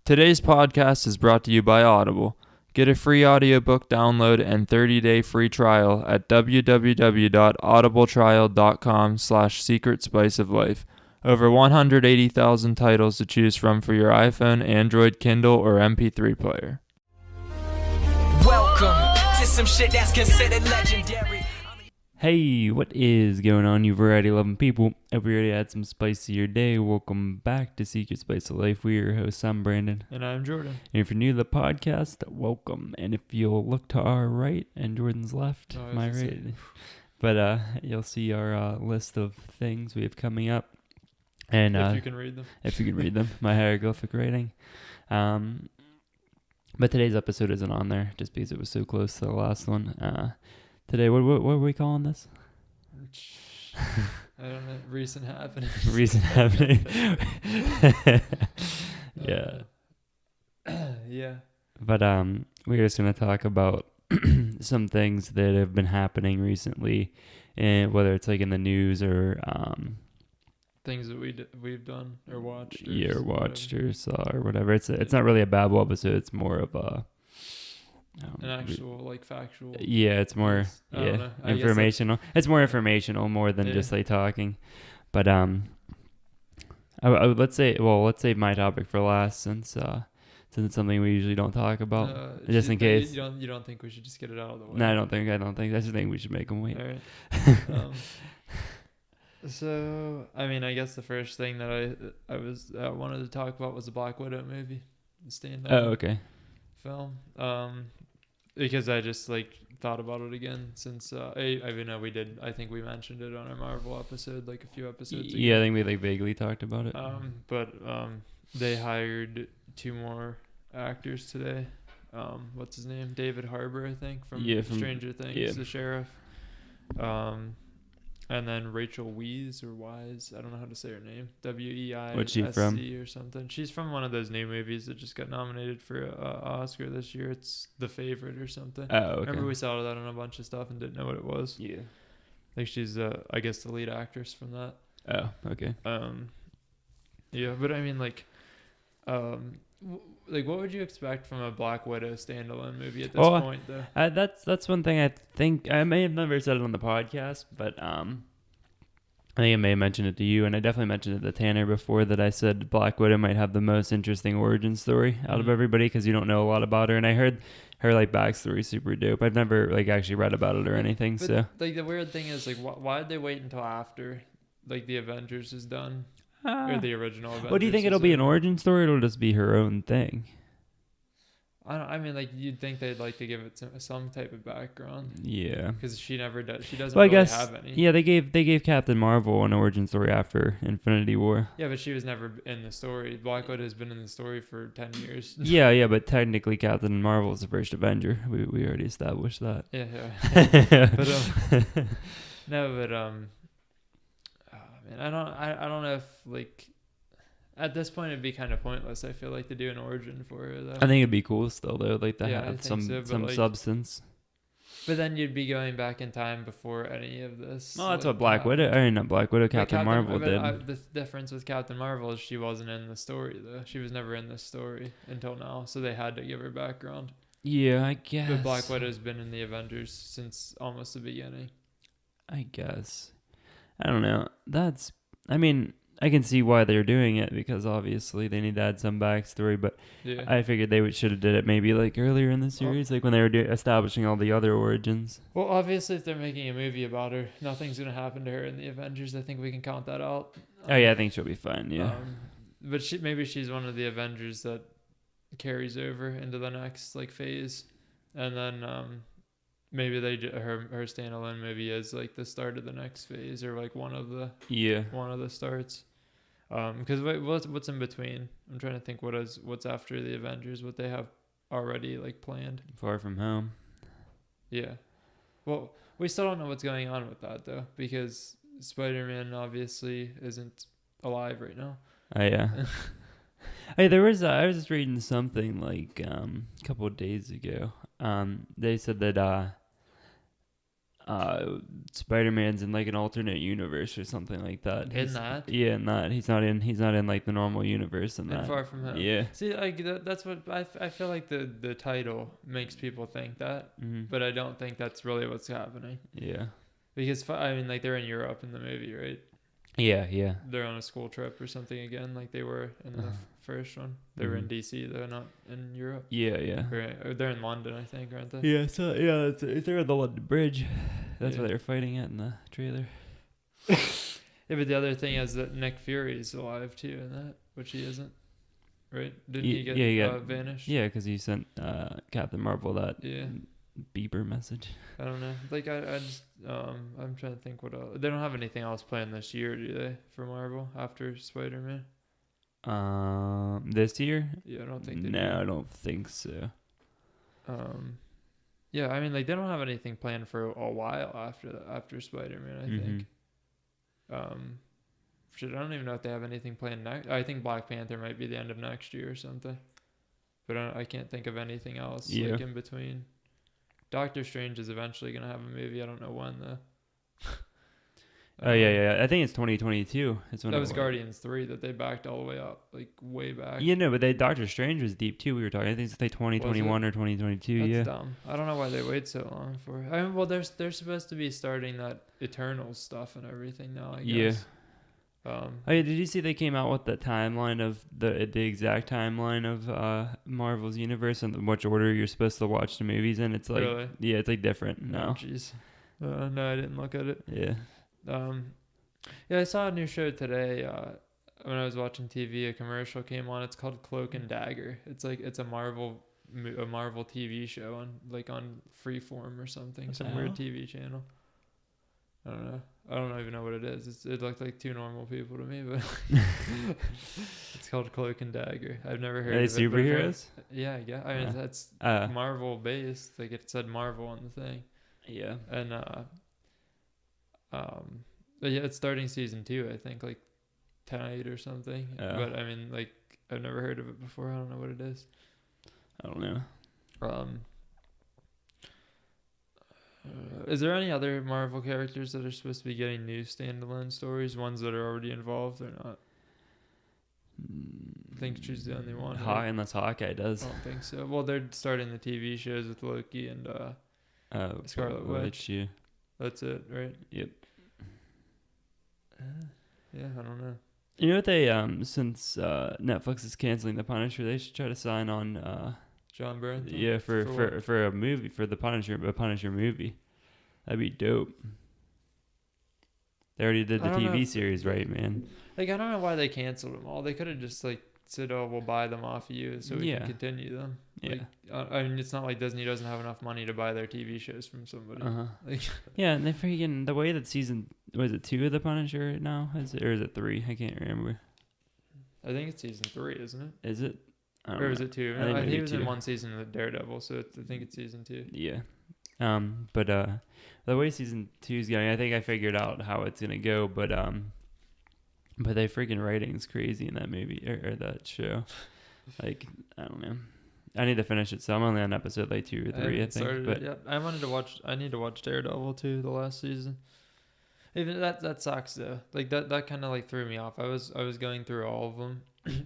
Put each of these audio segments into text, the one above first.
Today's podcast is brought to you by Audible. Get a free audiobook download and 30-day free trial at www.audibletrial.com/secretspiceoflife. Over 180,000 titles to choose from for your iPhone, Android, Kindle, or MP3 player. Welcome to some shit that's considered legendary. Hey, what is going on, you variety loving people? Hope you already had some spice to your day. Welcome back to Secret Spice of Life. We are your hosts. I'm Brandon. And I'm Jordan. And if you're new to the podcast, welcome. And if you'll look to our right and Jordan's left, my right. But you'll see our list of things we have coming up. And if you can read them. If you can read them, my hieroglyphic writing. But today's episode isn't on there just because it was so close to the last one. Today, what were we calling this? I don't know. Recent happening. Recent happening. Yeah. Yeah. But we're just gonna talk about some things that have been happening recently, and whether it's like in the news or things that we've done or watched. Or watched or saw or whatever. It's not really a babble episode. It's more of a an actual like factual. Yeah, it's more informational. It's more informational more than just like talking. But let's say my topic for last since it's something we usually don't talk about just in case. You don't think we should just get it out of the way? No, I don't think. I just think we should make them wait. All right. So I mean, I guess the first thing that I wanted to talk about was the Black Widow movie, the stand-up. Oh, okay. Film. Because I just like thought about it again since I know we did. I think we mentioned it on our Marvel episode like a few episodes ago. Yeah, I think we like vaguely talked about it. But they hired 2 more actors today. What's his name? David Harbour, I think, from Stranger Things, the sheriff. And then Rachel Weisz or Wise, I don't know how to say her name. WEISC What's she from? or something. She's from one of those new movies that just got nominated for an Oscar this year. It's The Favorite or something. Oh, okay. Remember we saw that on a bunch of stuff and didn't know what it was. Yeah. Like she's, I guess, the lead actress from that. Oh, okay. Yeah, but I mean, like what would you expect from a Black Widow standalone movie at this point, though? That's one thing I think I may have never said it on the podcast, but I think I may have mentioned it to you, and I definitely mentioned it to Tanner before that I said Black Widow might have the most interesting origin story out of everybody because you don't know a lot about her, and I heard her like backstory super dope. I've never like actually read about it or anything. But, so like the weird thing is like why did they wait until after like the Avengers is done? Or the original Avengers. What do you think it'll be an origin story? Or it'll just be her own thing? I mean, like you'd think they'd like to give it some type of background. Yeah. Because she never does. She doesn't well, really I guess, have any. Yeah, they gave Captain Marvel an origin story after Infinity War. Yeah, but she was never in the story. Black Widow has been in the story for 10 years. yeah, but technically Captain Marvel is the first Avenger. We already established that. Yeah. But man, I don't know if like at this point it'd be kind of pointless. I feel like to do an origin for her though. I think it'd be cool still though, like to have some like, substance. But then you'd be going back in time before any of this. Well, that's what Black Widow. Not Black Widow. Captain Marvel did. The difference with Captain Marvel is she wasn't in the story though. She was never in the story until now, so they had to give her background. Yeah, I guess. But Black Widow's been in the Avengers since almost the beginning. I guess. I don't know. I mean, I can see why they're doing it because obviously they need to add some backstory, but I figured they should have did it maybe like earlier in the series, like when they were establishing all the other origins. Well, obviously if they're making a movie about her, nothing's going to happen to her in the Avengers. I think we can count that out. Oh yeah, I think she'll be fine, yeah. But maybe she's one of the Avengers that carries over into the next like phase. And then maybe her standalone movie is like the start of the next phase or like one of the starts. Because what's in between? I'm trying to think what's after the Avengers, what they have already like planned. Far From Home. Yeah. Well, we still don't know what's going on with that though, because Spider-Man obviously isn't alive right now. Oh yeah. Hey, I was just reading something like a couple of days ago. They said that Spider-Man's in like an alternate universe or something like that. In that? Yeah, in that. He's not in like the normal universe in that. And Far From Home. Yeah. See, like that's what I feel like the title makes people think that, Mm-hmm. but I don't think that's really what's happening. Yeah. Because I mean, like they're in Europe in the movie, right? Yeah, yeah. They're on a school trip or something again, like they were in the first one. They were in DC, they're not in Europe. Yeah, yeah. Or they're in London, I think, aren't they? Yeah, so yeah, they're on the London Bridge. That's Yeah. why they're fighting at in the trailer. Yeah, but the other thing is that Nick Fury's alive too in that, which he isn't, right? Didn't he get he got vanished? Yeah, because he sent Captain Marvel that Yeah. beeper message. I don't know. Like I just I'm trying to think what else. They don't have anything else planned this year, do they? For Marvel after Spider-Man? This year? Yeah, I don't think they No, do. I don't think so. Yeah, I mean like they don't have anything planned for a while after Spider-Man, I think. Shit, I don't even know if they have anything planned next. I think Black Panther might be the end of next year or something. But I can't think of anything else like in between. Doctor Strange is eventually gonna have a movie. I don't know when though. Oh yeah. I think it's 2022. It's when that was Guardians 3 that they backed all the way up, like way back. Yeah, no, but Doctor Strange was deep too. We were talking. I think it's like 2021 or 2022. That's yeah. dumb. I don't know why they wait so long for it. I mean, well, they're supposed to be starting that Eternals stuff and everything now. I guess. Yeah. Oh yeah, did you see they came out with the timeline of the exact timeline of Marvel's universe and which order you're supposed to watch the movies in? It's like Really? Yeah, it's like different Oh, now. jeez. No, I didn't look at it. Yeah. Yeah, I saw a new show today. When I was watching TV, a commercial came on. It's called Cloak and Dagger. It's a Marvel TV show on Freeform or something, some weird TV channel. I don't know. I don't even know what it is. It looked like two normal people to me, but it's called Cloak and Dagger. I've never heard Are they of it. But superheroes? yeah, yeah. I mean, that's Marvel based. Like it said Marvel on the thing. Yeah. And but yeah, it's starting season 2. I think like tonight or something. But I mean, like I've never heard of it before. I don't know what it is. I don't know. Is there any other Marvel characters that are supposed to be getting new standalone stories? Ones that are already involved or not? I think she's the only one. Right? Unless Hawkeye does. I don't think so. Well, they're starting the TV shows with Loki and Scarlet Witch. Yeah. That's it, right? Yep. Yeah, I don't know. You know what they since Netflix is canceling The Punisher, they should try to sign on John Bernthal? Yeah, for a movie, for the Punisher movie. That'd be dope. They already did the TV series, right, man? Like, I don't know why they canceled them all. They could have just, like, said, oh, we'll buy them off of you so we can continue them. Yeah. Like, I mean, it's not like Disney doesn't have enough money to buy their TV shows from somebody. Like, yeah, and they freaking, the way that was it 2 of The Punisher now? Or is it 3? I can't remember. I think it's season 3, isn't it? Is it? Or is it 2? I think he was 2. in one season of Daredevil, so I think it's season 2. Yeah. But the way season 2 is going, I think I figured out how it's gonna go. But they freaking writing's crazy in that movie or that show. Like, I don't know. I need to finish it, so I'm only on episode like 2 or 3, I think. But yeah, I need to watch Daredevil too, the last season. Even that sucks though. Like that kind of like threw me off. I was going through all of them,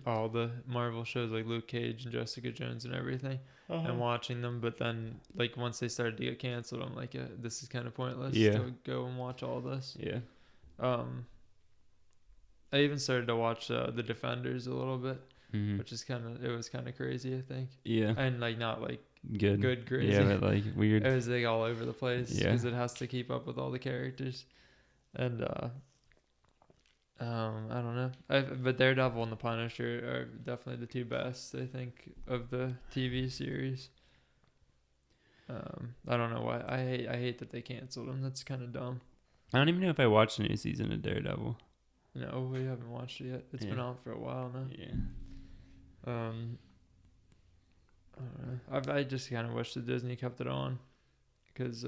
all the Marvel shows like Luke Cage and Jessica Jones and everything, and watching them. But then like once they started to get canceled, I'm like, yeah, this is kind of pointless to go and watch all this. Yeah. I even started to watch The Defenders a little bit, which is it was kind of crazy, I think. Yeah. And like not like good crazy. Yeah, but like weird. It was like all over the place because it has to keep up with all the characters. And I don't know. But Daredevil and the Punisher are definitely the two best, I think, of the TV series. I don't know why. I hate that they canceled them. That's kind of dumb. I don't even know if I watched the new season of Daredevil. No, we haven't watched it yet. It's been out for a while now. Yeah. I don't know. I just kind of wish that Disney kept it on, because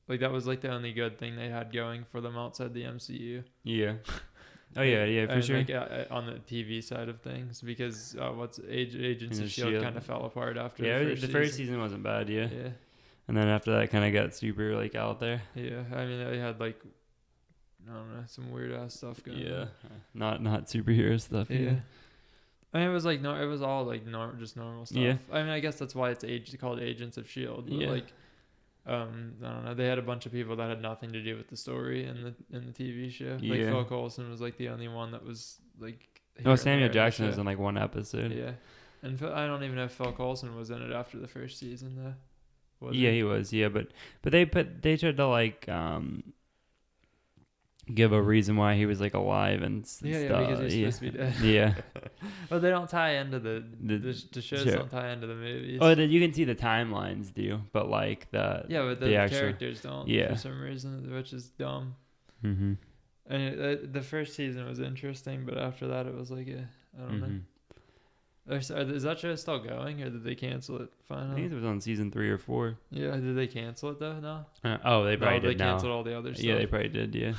like that was like the only good thing they had going for them outside the MCU. Yeah. Oh yeah, for sure. Like, on the TV side of things, because Agents of S.H.I.E.L.D. kind of fell apart after. The first season wasn't bad. Yeah. And then after that, kind of got super like out there. Yeah, I mean they had like I don't know some weird ass stuff going. Yeah, on. not superhero stuff. Yeah. I mean, it was like it was all like just normal stuff. Yeah. I mean, I guess that's why it's called Agents of Shield. But Yeah. like, I don't know. They had a bunch of people that had nothing to do with the story in the TV show. Like Yeah. Phil Coulson was like the only one that was like. Oh, Samuel Jackson was in like one episode. Yeah, and I don't even know if Phil Coulson was in it after the first season though. Was Yeah, he was. Yeah, but they tried to like give a reason why he was like alive and stuff. Yeah, because he's supposed to be dead. Yeah. But they don't tie into the shows. Sure. Don't tie into the movies. Oh, you can see the timelines do, but like but the actual characters don't. Yeah. For some reason, which is dumb. Mm-hmm. And the first season was interesting, but after that, it was like, I don't know. Is that show still going, or did they cancel it I finally? think it was on season 3 or 4. Yeah, did they cancel it though? No. They probably did they now. canceled all the other stuff. Yeah, they probably did. Yeah.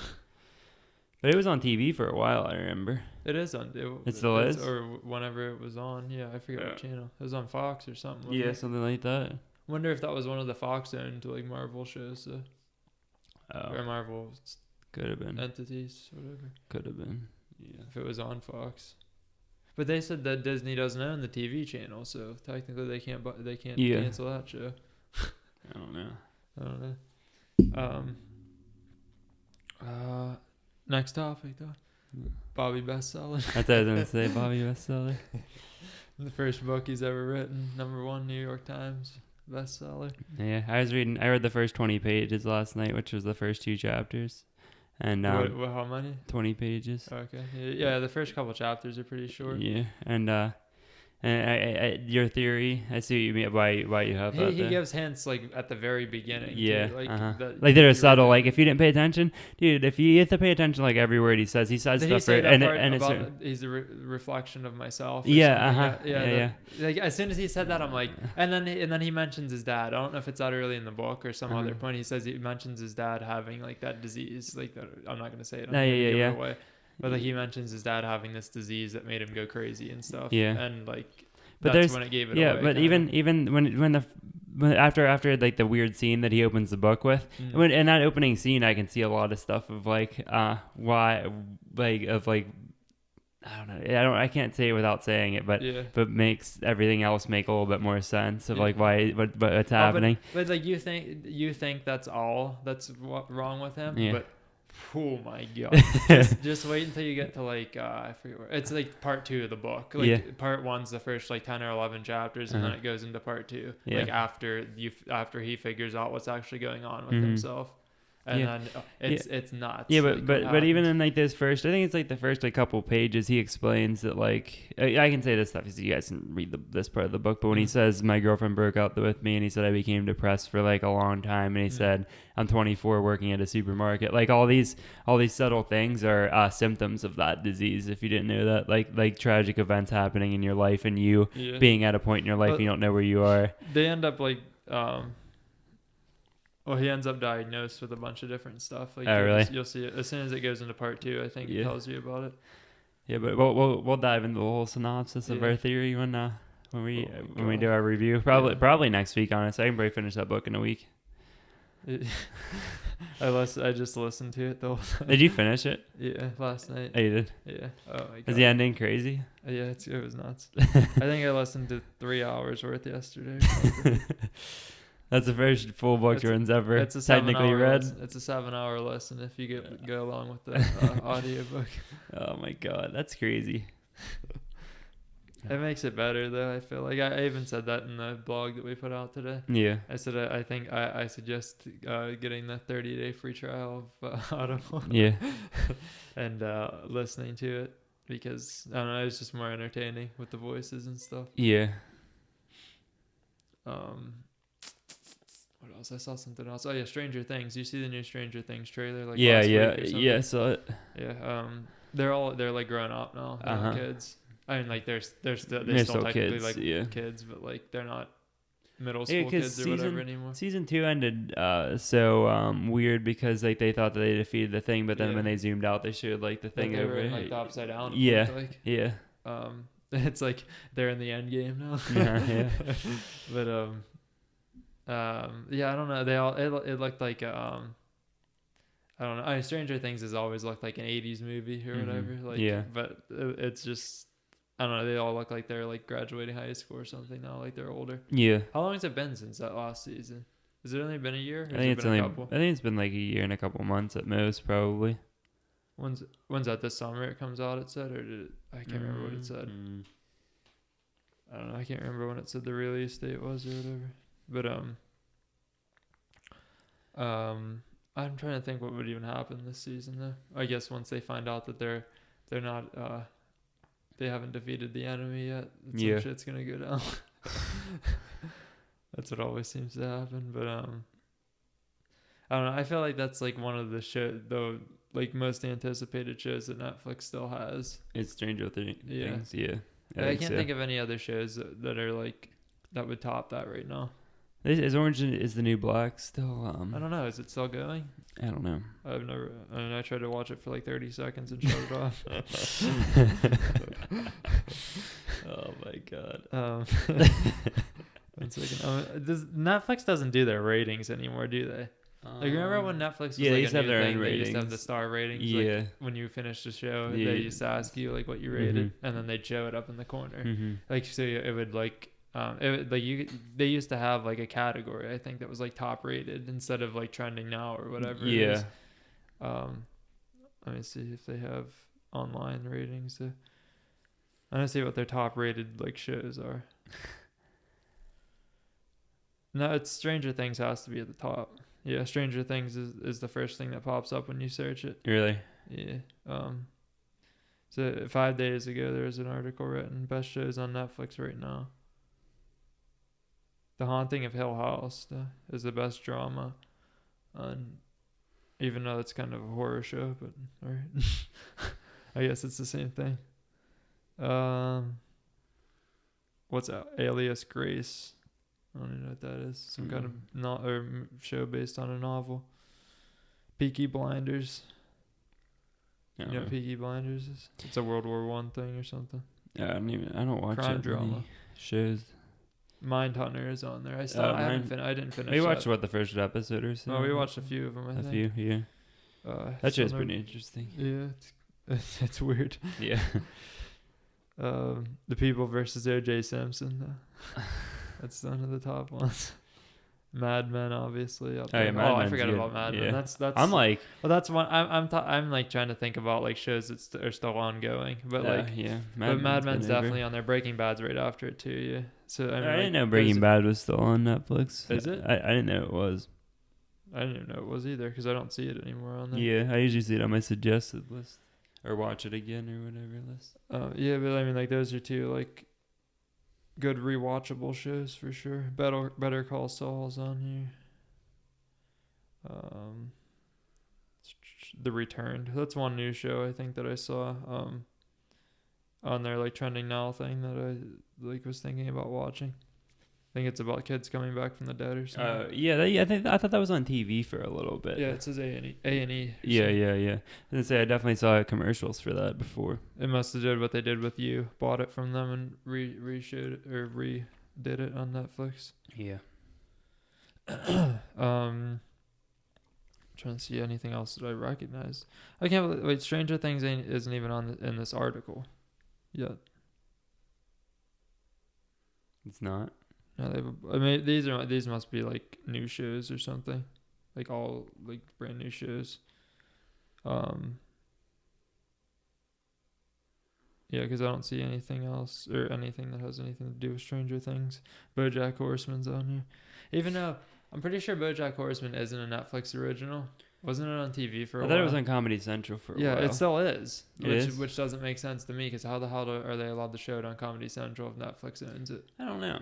But it was on TV for a while, I remember. It is on. It still is? Or whenever it was on. Yeah, I forget what channel. It was on Fox or something. wasn't Yeah, it? something like that. Wonder if that was one of the Fox owned like Marvel shows, or Oh, Marvel could have been. entities, whatever. Could have been. Yeah. If it was on Fox. But they said that Disney doesn't own the TV channel, so technically they can't Yeah. cancel that show. I don't know. I don't know. Next topic though. Bobby bestseller. That's what I was gonna say. Bobby bestseller. The first book he's ever written, #1 New York Times bestseller. Yeah, I read the first 20 pages last night, which was the first 2 chapters, and How many? 20 pages. Okay. Yeah, the first couple chapters are pretty short. Yeah, and I your theory, I see what you mean. Why you have that? He gives hints like at the very beginning. Yeah, too, like like they're subtle. Like if you didn't pay attention, dude, if you have to pay attention, like every word he says Did stuff he say for, that part and about it's he's a reflection of myself? Or yeah, something? yeah. Like as soon as he said that, I'm like, and then he mentions his dad. I don't know if it's that early in the book or some other point. He mentions his dad having like that disease. Like that, I'm not gonna say it. I'm gonna give it away. But like he mentions his dad having this disease that made him go crazy and stuff. Yeah. And like. But That's when it gave it away. Yeah, but even when after like the weird scene that he opens the book with, in that opening scene, I can see a lot of stuff of like why like of like I don't know. I can't say it without saying it, but makes everything else make a little bit more sense of like why what's happening. But like you think that's all that's wrong with him, but. Oh my god! just wait until you get to like I forget where it's like part 2 of the book. Like part 1's the first like 10 or 11 chapters, and then it goes into part 2. Yeah. Like after he figures out what's actually going on with himself, and then it's nuts. Yeah, like, but even in like this first, I think it's like the first like couple pages, he explains that like I can say this stuff because you guys can read this part of the book. But when he says my girlfriend broke up with me, and he said I became depressed for like a long time, and he said I'm 24 working at a supermarket. Like all these subtle things are symptoms of that disease. If you didn't know that, like tragic events happening in your life and you being at a point in your life you don't know where you are. They end up like he ends up diagnosed with a bunch of different stuff. Like really? You'll see it as soon as it goes into part 2. I think it tells you about it. Yeah, but we'll dive into the whole synopsis of our theory when we do our review. Probably next week. Honestly, I can probably finish that book in a week. I just listened to it the whole time. Did you finish it? Yeah, last night. Oh, you did? Yeah. Oh my god. Is the ending crazy? Yeah, it was nuts. I think I listened to 3 hours worth yesterday. That's the first full book Jordan's ever technically read. It's a 7-hour listen if you go along with the audiobook. Oh my god, that's crazy. It makes it better though. I feel like I even said that in the blog that we put out today. Yeah. I said I think I suggest getting the 30-day free trial of Audible. Yeah. And listening to it because I don't know, it's just more entertaining with the voices and stuff. Yeah. What else? I saw something else. Oh yeah, Stranger Things. You see the new Stranger Things trailer? Like yeah, last yeah, week or something? yeah. So it. Yeah. They're like grown up now. They're not kids. I mean, like they're still technically kids, like kids, but like they're not middle school kids or whatever anymore. Season 2 ended so weird because like they thought that they defeated the thing, but then when they zoomed out, they showed like the thing they over were in, like the upside down. Yeah. Like. Yeah. It's like they're in the end game now. Yeah. But Yeah, I don't know. They all it looked like I don't know. I mean, Stranger Things has always looked like an '80s movie or whatever. Like, Yeah. but it's just I don't know. They all look like they're like graduating high school or something now. Like they're older. Yeah. How long has it been since that last season? Has it only been a year? Or I think has it been a couple? I think it's been like a year and a couple months at most, probably. When's that this summer it comes out? It said, or did it? I can't remember what it said. I don't know. I can't remember when it said the release date was or whatever. But I'm trying to think what would even happen this season though. I guess once they find out that they're not they haven't defeated the enemy yet, some shit's gonna go down. That's what always seems to happen. But I don't know. I feel like that's like one of the like most anticipated shows that Netflix still has. It's Stranger Things. Yeah. I can't think of any other shows that are like that would top that right now. Is Orange is the New Black still? I don't know. Is it still going? I don't know. I tried to watch it for like 30 seconds and shut it off. Oh my god. One second. Netflix doesn't do their ratings anymore, do they? Like remember when Netflix was they like used a to have new their thing? own They ratings. used to have the star ratings. Yeah. Like when you finished the show, Yeah. they used to ask you like what you rated, and then they'd show it up in the corner. Like so, it would like. They used to have like a category I think that was like top rated instead of like trending now or whatever. It is. Let me see if they have online ratings. I want to see what their top rated like shows are. No, it's Stranger Things has to be at the top. Yeah, Stranger Things is the first thing that pops up when you search it. Really? Yeah. So 5 days ago there was an article written best shows on Netflix right now. The Haunting of Hill House is the best drama, even though it's kind of a horror show, but alright. I guess it's the same thing. What's Alias Grace? I don't even know what that is. Some kind of show based on a novel. Peaky Blinders. You know what Peaky Blinders is? It's a World War I thing or something. Yeah, I don't watch crime drama shows. Mindhunter is on there. I didn't finish. We watched the first episode or so. Oh, we watched a few of them. I think. A few, yeah. That show's pretty interesting. Yeah, it's weird. Yeah. The People versus O.J. Simpson. That's one of the top ones. Mad Men, obviously. Up there. I forgot about Mad Men. That's. I'm like. Well, that's one. I'm like trying to think about like shows that are still ongoing, but Mad Men's definitely on there. Breaking Bad's right after it too. Yeah. So I didn't know Breaking Bad was still on Netflix. Is it? I didn't know it was. I didn't even know it was either because I don't see it anymore on there. Yeah, I usually see it on my suggested list or watch it again or whatever list. Yeah, but I mean, like those are two like good rewatchable shows for sure. Better Call Saul's on here. The Returned. That's one new show I think that I saw on their like trending now thing that I like was thinking about watching. I think it's about kids coming back from the dead or something. I thought that was on TV for a little bit. Yeah, it says A&E. Yeah. I was gonna say I definitely saw commercials for that before. It must have did what they did with You. Bought it from them and redid it on Netflix. Yeah. Trying to see anything else that I recognized. I can't believe, wait, Stranger Things isn't even in this article yet. It's not. No, I mean these must be like new shows or something, like all like brand new shows. Yeah, because I don't see anything else or anything that has anything to do with Stranger Things. BoJack Horseman's on here, even though I'm pretty sure BoJack Horseman isn't a Netflix original. Wasn't it on TV for a while? I thought it was on Comedy Central for a while. Yeah, it still is. Is? Which doesn't make sense to me because how the hell are they allowed to show it on Comedy Central if Netflix owns it? I don't know.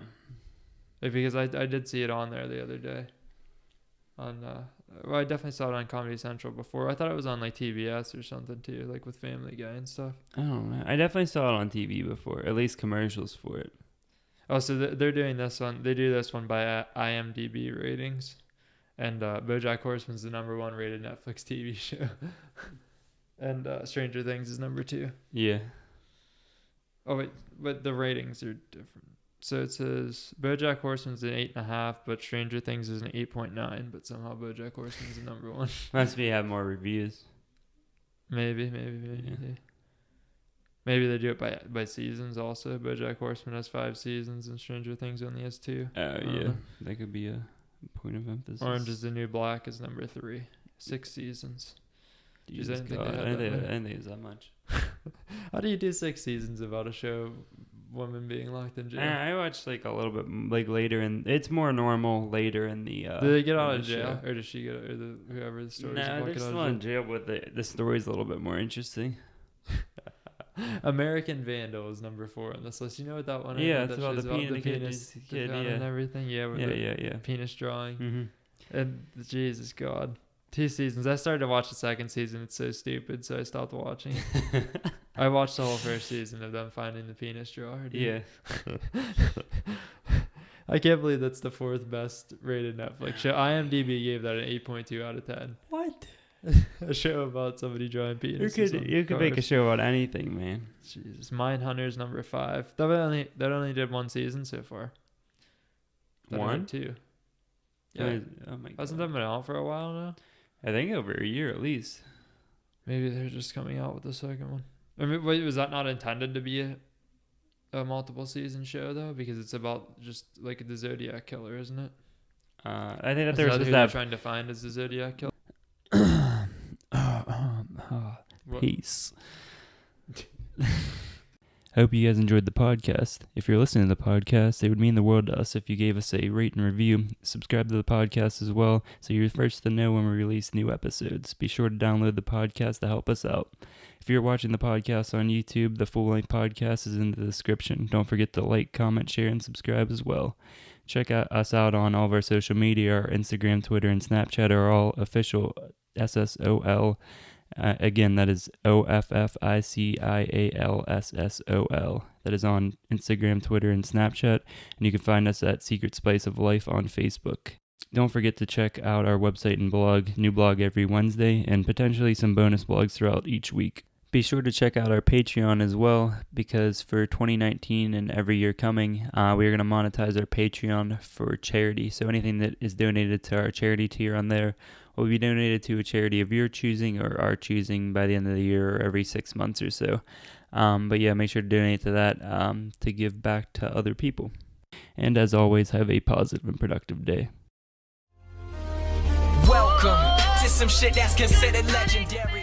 Because I did see it on there the other day. I definitely saw it on Comedy Central before. I thought it was on like TBS or something too, like with Family Guy and stuff. I don't know. I definitely saw it on TV before, at least commercials for it. Oh, so they're doing this one. They do this one by IMDb ratings, and BoJack Horseman's the #1 rated Netflix TV show, and Stranger Things is #2. Yeah. Oh wait, but the ratings are different. So it says BoJack Horseman's an 8.5, but Stranger Things is an 8.9. But somehow BoJack Horseman's the number one. Must be have more reviews. Maybe. Yeah. Maybe they do it by seasons also. BoJack Horseman has 5 seasons and Stranger Things only has 2. Oh yeah, that could be a point of emphasis. Orange is the New Black is number 3. 6 seasons. Jesus I didn't think God, they I had didn't think it was that much. How do you do 6 seasons about a show of women being locked in jail? I watched like a little bit like later, and it's more normal later in the. Do they get out in of the jail, show. or does she get, or whoever the story is No, about they're get out still of in jail, but the story's a little bit more interesting. American Vandal is number 4 on this list. You know what that one is? Yeah, That it's about show's the penis kid, found yeah. and everything. Yeah, with Yeah. penis drawing. Mm-hmm. And Jesus God, 2 seasons. I started to watch the second season. It's so stupid, so I stopped watching. I watched the whole first season of them finding the penis drawer. Dude. Yeah. I can't believe that's the 4th best rated Netflix show. IMDb gave that an 8.2 out of 10. What? A show about somebody drawing penis. You could make a show about anything, man. Jesus, Mindhunter's number 5. That only did 1 season so far. That only 1? 2. Yeah. Oh my God. Hasn't that been out for a while now? I think over a year at least. Maybe they're just coming out with the second one. I mean, wait, was that not intended to be a multiple season show though? Because it's about just like the Zodiac killer, isn't it? I think that Is there's who that they're trying to find as the Zodiac killer. What? Peace. Hope you guys enjoyed the podcast. If you're listening to the podcast, it would mean the world to us if you gave us a rate and review. Subscribe to the podcast as well, so you're first to know when we release new episodes. Be sure to download the podcast to help us out. If you're watching the podcast on YouTube, the full-length podcast is in the description. Don't forget to like, comment, share, and subscribe as well. Check us out on all of our social media. Our Instagram, Twitter, and Snapchat are all official SSOL. Again, that is OFFICIALSSOL. That is on Instagram, Twitter, and Snapchat. And you can find us at Secret Spice of Life on Facebook. Don't forget to check out our website and blog. New blog every Wednesday, and potentially some bonus blogs throughout each week. Be sure to check out our Patreon as well, because for 2019 and every year coming, we are going to monetize our Patreon for charity. So anything that is donated to our charity tier on there will be donated to a charity of your choosing or our choosing by the end of the year or every 6 months or so. But yeah, make sure to donate to that to give back to other people. And as always, have a positive and productive day. Welcome to some shit that's considered legendary.